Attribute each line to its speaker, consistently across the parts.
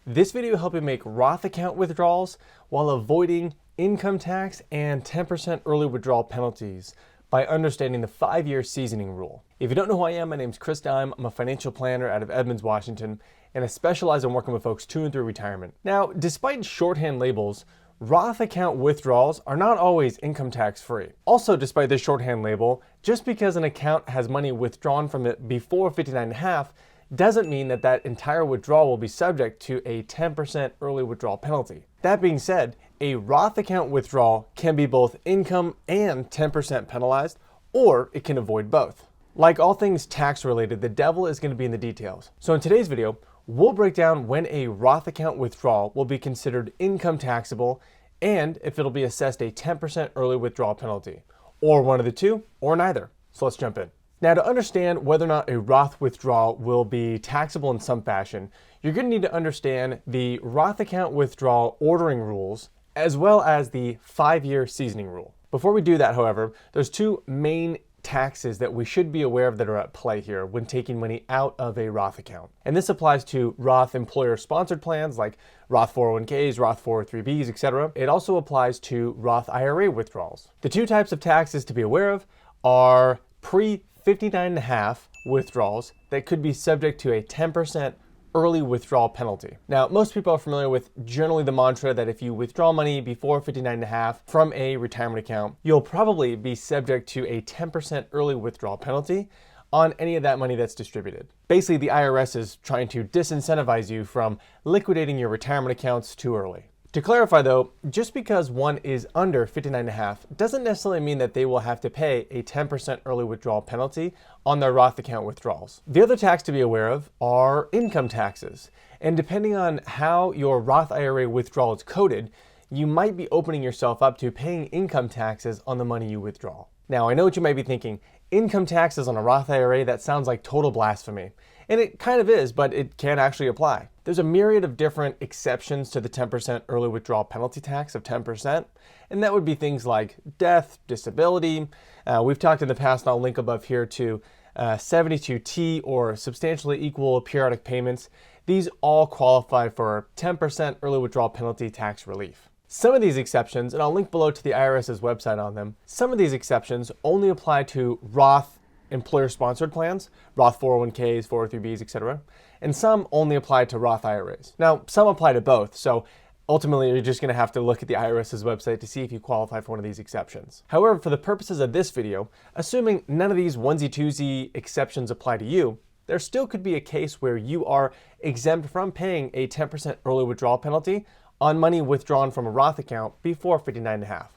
Speaker 1: This video will help you make Roth account withdrawals while avoiding income tax and 10% early withdrawal penalties by understanding the 5-year seasoning rule. If you don't know who I am, my name is Chris Dime. I'm a financial planner out of Edmonds, Washington, and I specialize in working with folks to and through retirement. Now, despite shorthand labels, Roth account withdrawals are not always income tax free. Also, despite this shorthand label, just because an account has money withdrawn from it before 59.5 doesn't mean that that entire withdrawal will be subject to a 10% early withdrawal penalty. That being said, a Roth account withdrawal can be both income and 10% penalized, or it can avoid both. Like all things tax related, the devil is going to be in the details. So in today's video, we'll break down when a Roth account withdrawal will be considered income taxable and if it'll be assessed a 10% early withdrawal penalty, or one of the two, or neither. So let's jump in. Now, to understand whether or not a Roth withdrawal will be taxable in some fashion, you're going to need to understand the Roth account withdrawal ordering rules as well as the 5-year seasoning rule. Before we do that, however, there's two main taxes that we should be aware of that are at play here when taking money out of a Roth account. And this applies to Roth employer-sponsored plans like Roth 401ks, Roth 403bs, etc. It also applies to Roth IRA withdrawals. The two types of taxes to be aware of are pre-59.5 withdrawals that could be subject to a 10% early withdrawal penalty. Now, most people are familiar with generally the mantra that if you withdraw money before 59.5 from a retirement account, you'll probably be subject to a 10% early withdrawal penalty on any of that money that's distributed. Basically, the IRS is trying to disincentivize you from liquidating your retirement accounts too early. To clarify though, just because one is under 59.5 doesn't necessarily mean that they will have to pay a 10% early withdrawal penalty on their Roth account withdrawals. The other tax to be aware of are income taxes. And depending on how your Roth IRA withdrawal is coded, you might be opening yourself up to paying income taxes on the money you withdraw. Now, I know what you might be thinking, income taxes on a Roth IRA, that sounds like total blasphemy. And it kind of is, but it can actually apply. There's a myriad of different exceptions to the 10% early withdrawal penalty tax of 10%, and that would be things like death, disability. We've talked in the past, and I'll link above here to 72T or substantially equal periodic payments. These all qualify for 10% early withdrawal penalty tax relief. Some of these exceptions, and I'll link below to the IRS's website on them, some of these exceptions only apply to Roth employer-sponsored plans, Roth 401ks, 403bs, etc., and some only apply to Roth IRAs. Now, some apply to both, so ultimately you're just going to have to look at the IRS's website to see if you qualify for one of these exceptions. However, for the purposes of this video, assuming none of these onesie-twosie exceptions apply to you, there still could be a case where you are exempt from paying a 10% early withdrawal penalty on money withdrawn from a Roth account before 59.5.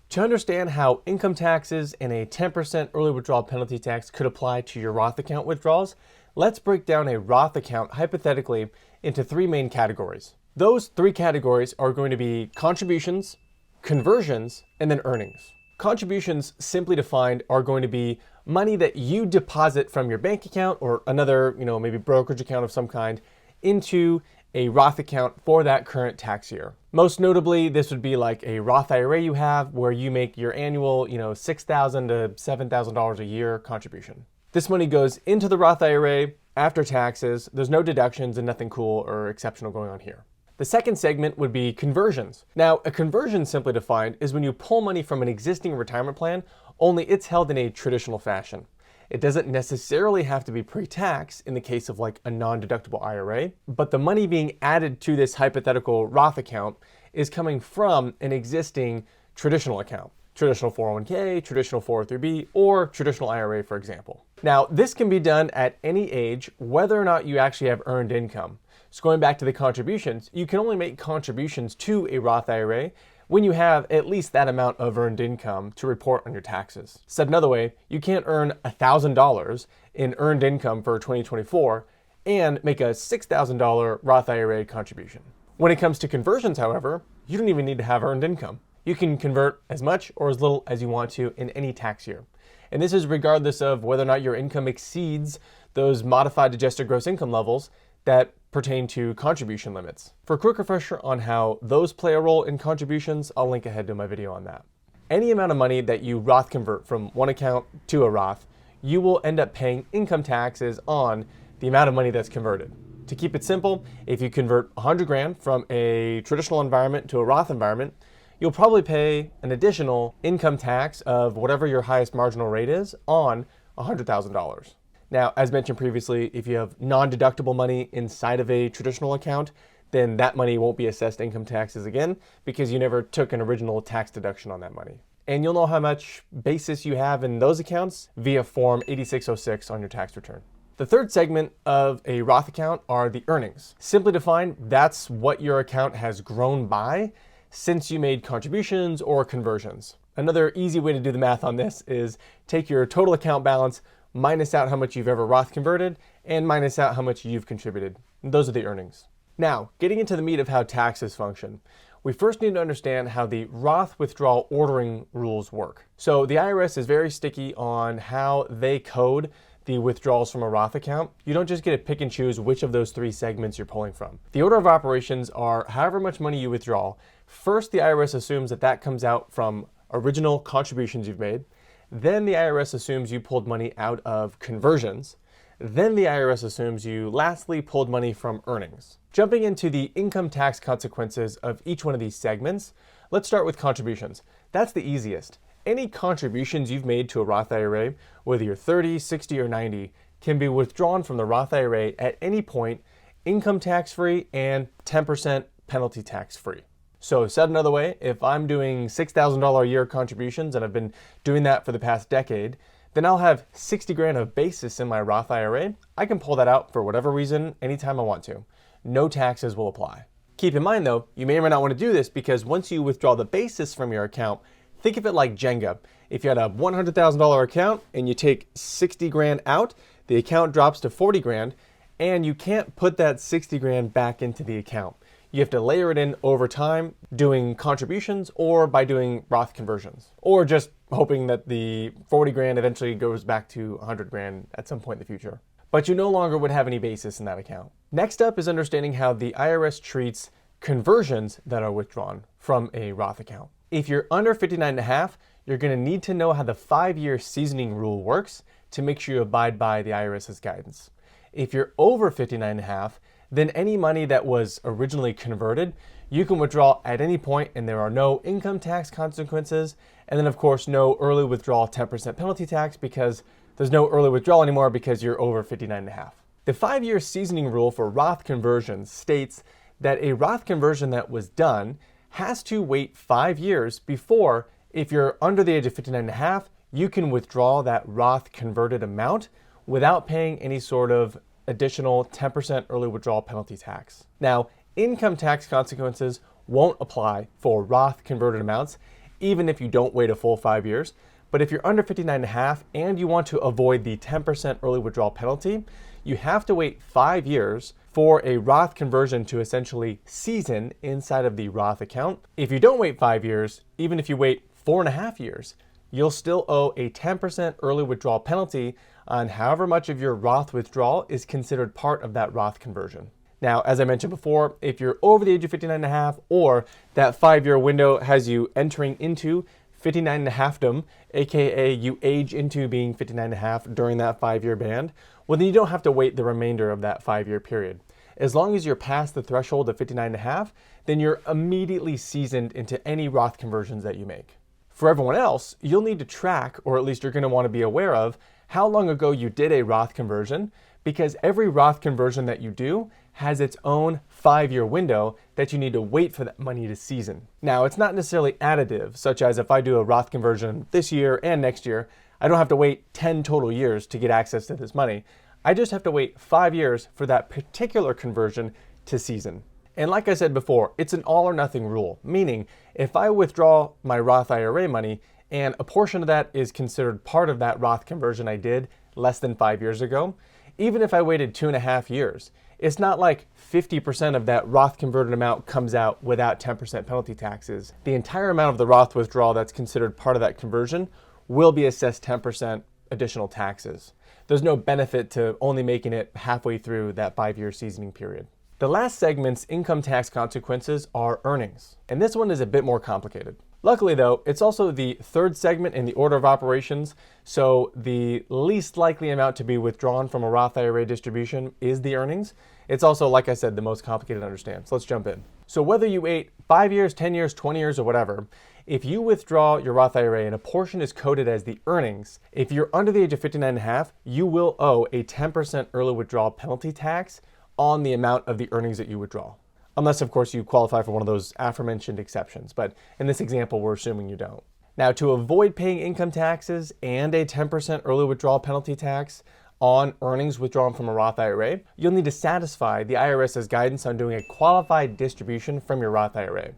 Speaker 1: To understand how income taxes and a 10% early withdrawal penalty tax could apply to your Roth account withdrawals, let's break down a Roth account hypothetically into three main categories. Those three categories are going to be contributions, conversions, and then earnings. Contributions, simply defined, are going to be money that you deposit from your bank account or another, maybe brokerage account of some kind into a Roth account for that current tax year. Most notably, this would be like a Roth IRA you have where you make your annual, $6,000 to $7,000 a year contribution. This money goes into the Roth IRA after taxes. There's no deductions and nothing cool or exceptional going on here. The second segment would be conversions. Now, a conversion, simply defined, is when you pull money from an existing retirement plan, only it's held in a traditional fashion. It doesn't necessarily have to be pre-tax in the case of like a non-deductible IRA, but the money being added to this hypothetical Roth account is coming from an existing traditional account. Traditional 401k, traditional 403b, or traditional IRA, for example. Now, this can be done at any age, whether or not you actually have earned income. So going back to the contributions, you can only make contributions to a Roth IRA when you have at least that amount of earned income to report on your taxes. Said another way, you can't earn $1,000 in earned income for 2024 and make a $6,000 Roth IRA contribution. When it comes to conversions, however, you don't even need to have earned income. You can convert as much or as little as you want to in any tax year. And this is regardless of whether or not your income exceeds those modified adjusted gross income levels that pertain to contribution limits. For a quick refresher on how those play a role in contributions, I'll link ahead to my video on that. Any amount of money that you Roth convert from one account to a Roth, you will end up paying income taxes on the amount of money that's converted. To keep it simple, if you convert 100 grand from a traditional environment to a Roth environment, you'll probably pay an additional income tax of whatever your highest marginal rate is on $100,000. Now, as mentioned previously, if you have non-deductible money inside of a traditional account, then that money won't be assessed income taxes again because you never took an original tax deduction on that money. And you'll know how much basis you have in those accounts via Form 8606 on your tax return. The third segment of a Roth account are the earnings. Simply defined, that's what your account has grown by since you made contributions or conversions. Another easy way to do the math on this is take your total account balance, minus out how much you've ever Roth converted, and minus out how much you've contributed. And those are the earnings. Now, getting into the meat of how taxes function, we first need to understand how the Roth withdrawal ordering rules work. So the IRS is very sticky on how they code the withdrawals from a Roth account. You don't just get to pick and choose which of those three segments you're pulling from. The order of operations are however much money you withdraw. First, the IRS assumes that that comes out from original contributions you've made. Then the IRS assumes you pulled money out of conversions. Then the IRS assumes you lastly pulled money from earnings. Jumping into the income tax consequences of each one of these segments, let's start with contributions. That's the easiest. Any contributions you've made to a Roth IRA, whether you're 30, 60, or 90, can be withdrawn from the Roth IRA at any point, income tax-free and 10% penalty tax-free. So said another way, if I'm doing $6,000 a year contributions, and I've been doing that for the past decade, then I'll have 60 grand of basis in my Roth IRA. I can pull that out for whatever reason, anytime I want to. No taxes will apply. Keep in mind though, you may or may not want to do this because once you withdraw the basis from your account, think of it like Jenga. If you had a $100,000 account and you take 60 grand out, the account drops to 40 grand and you can't put that 60 grand back into the account. You have to layer it in over time doing contributions or by doing Roth conversions, or just hoping that the 40 grand eventually goes back to 100 grand at some point in the future. But you no longer would have any basis in that account. Next up is understanding how the IRS treats conversions that are withdrawn from a Roth account. If you're under 59.5, you're going to need to know how the 5-year seasoning rule works to make sure you abide by the IRS's guidance. If you're over 59.5, then any money that was originally converted, you can withdraw at any point and there are no income tax consequences. And then of course, no early withdrawal 10% penalty tax because there's no early withdrawal anymore because you're over 59.5. The 5-year seasoning rule for Roth conversions states that a Roth conversion that was done has to wait 5 years before, if you're under the age of 59.5, you can withdraw that Roth converted amount without paying any sort of additional 10% early withdrawal penalty tax. Now, income tax consequences won't apply for Roth converted amounts, even if you don't wait a full 5 years. But if you're under 59.5 and you want to avoid the 10% early withdrawal penalty, you have to wait 5 years for a Roth conversion to essentially season inside of the Roth account. If you don't wait 5 years, even if you wait 4.5 years, you'll still owe a 10% early withdrawal penalty on however much of your Roth withdrawal is considered part of that Roth conversion. Now, as I mentioned before, if you're over the age of 59.5 or that 5-year window has you entering into 59.5dom, aka you age into being 59.5 during that 5-year band, well then you don't have to wait the remainder of that 5-year period. As long as you're past the threshold of 59.5, then you're immediately seasoned into any Roth conversions that you make. For everyone else, you'll need to track, or at least you're going to want to be aware of, how long ago you did a Roth conversion, because every Roth conversion that you do has its own 5-year window that you need to wait for that money to season. Now, it's not necessarily additive, such as if I do a Roth conversion this year and next year, I don't have to wait 10 total years to get access to this money. I just have to wait 5 years for that particular conversion to season. And like I said before, it's an all or nothing rule, meaning if I withdraw my Roth IRA money and a portion of that is considered part of that Roth conversion I did less than 5 years ago, even if I waited 2.5 years, it's not like 50% of that Roth converted amount comes out without 10% penalty taxes. The entire amount of the Roth withdrawal that's considered part of that conversion will be assessed 10% additional taxes. There's no benefit to only making it halfway through that 5-year seasoning period. The last segment's income tax consequences are earnings, and this one is a bit more complicated. Luckily though, it's also the third segment in the order of operations, so the least likely amount to be withdrawn from a Roth IRA distribution is the earnings. It's also, like I said, the most complicated to understand. So let's jump in. So whether you wait 5 years, 10 years, 20 years, or whatever, if you withdraw your Roth IRA and a portion is coded as the earnings, if you're under the age of 59.5, you will owe a 10% early withdrawal penalty tax on the amount of the earnings that you withdraw. Unless, of course, you qualify for one of those aforementioned exceptions. But in this example, we're assuming you don't. Now, to avoid paying income taxes and a 10% early withdrawal penalty tax on earnings withdrawn from a Roth IRA, you'll need to satisfy the IRS's guidance on doing a qualified distribution from your Roth IRA.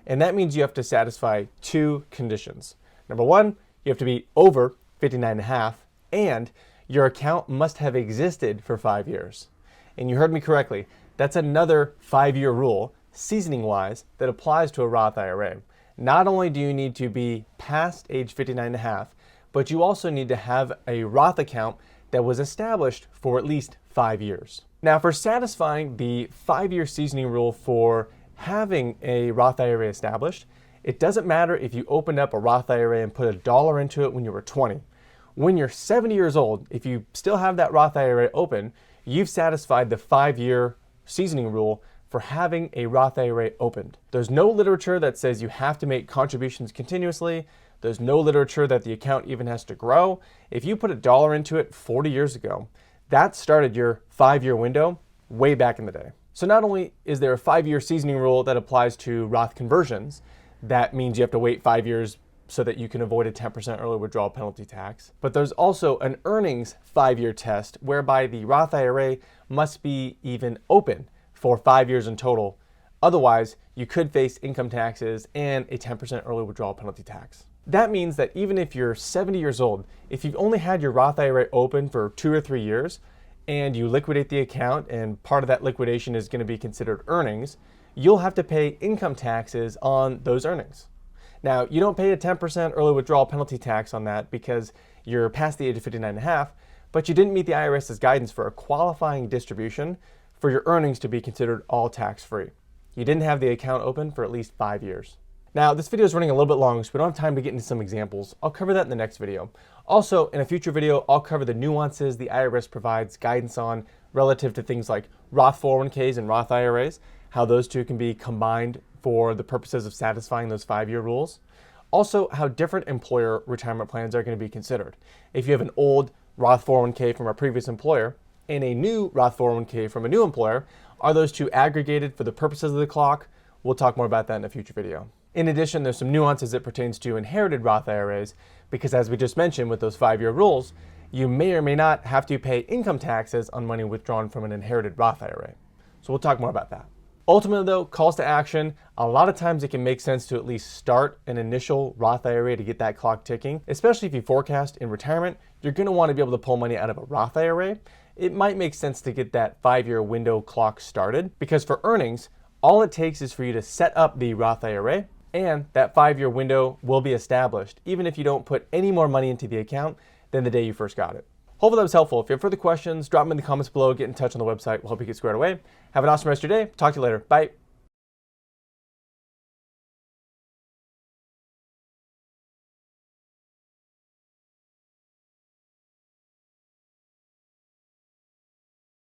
Speaker 1: And that means you have to satisfy two conditions. Number one, you have to be over 59.5, and your account must have existed for 5 years. And you heard me correctly. That's another 5-year rule, seasoning-wise, that applies to a Roth IRA. Not only do you need to be past age 59.5, but you also need to have a Roth account that was established for at least 5 years. Now, for satisfying the 5-year seasoning rule for having a Roth IRA established, it doesn't matter if you opened up a Roth IRA and put $1 into it when you were 20. When you're 70 years old, if you still have that Roth IRA open, you've satisfied the 5-year seasoning rule for having a Roth IRA opened. There's no literature that says you have to make contributions continuously. There's no literature that the account even has to grow. If you put $1 into it 40 years ago, that started your 5-year window way back in the day. So not only is there a 5-year seasoning rule that applies to Roth conversions, that means you have to wait 5 years so that you can avoid a 10% early withdrawal penalty tax. But there's also an earnings 5-year test whereby the Roth IRA must be even open for 5 years in total. Otherwise, you could face income taxes and a 10% early withdrawal penalty tax. That means that even if you're 70 years old, if you've only had your Roth IRA open for 2 or 3 years and you liquidate the account and part of that liquidation is going to be considered earnings, you'll have to pay income taxes on those earnings. Now, you don't pay a 10% early withdrawal penalty tax on that because you're past the age of 59.5, but you didn't meet the IRS's guidance for a qualifying distribution for your earnings to be considered all tax-free. You didn't have the account open for at least 5 years. Now, this video is running a little bit long, so we don't have time to get into some examples. I'll cover that in the next video. Also, in a future video, I'll cover the nuances the IRS provides guidance on relative to things like Roth 401ks and Roth IRAs, how those two can be combined for the purposes of satisfying those 5-year rules. Also, how different employer retirement plans are going to be considered. If you have an old Roth 401k from a previous employer and a new Roth 401k from a new employer, are those two aggregated for the purposes of the clock? We'll talk more about that in a future video. In addition, there's some nuances that pertains to inherited Roth IRAs, because as we just mentioned with those 5-year rules, you may or may not have to pay income taxes on money withdrawn from an inherited Roth IRA. So we'll talk more about that. Ultimately though, calls to action, a lot of times it can make sense to at least start an initial Roth IRA to get that clock ticking, especially if you forecast in retirement, you're going to want to be able to pull money out of a Roth IRA. It might make sense to get that 5-year window clock started, because for earnings, all it takes is for you to set up the Roth IRA, and that 5-year window will be established, even if you don't put any more money into the account than the day you first got it. Hopefully that was helpful. If you have further questions, drop them in the comments below, get in touch on the website. We'll help you get squared away. Have an awesome rest of your day. Talk to you later. Bye.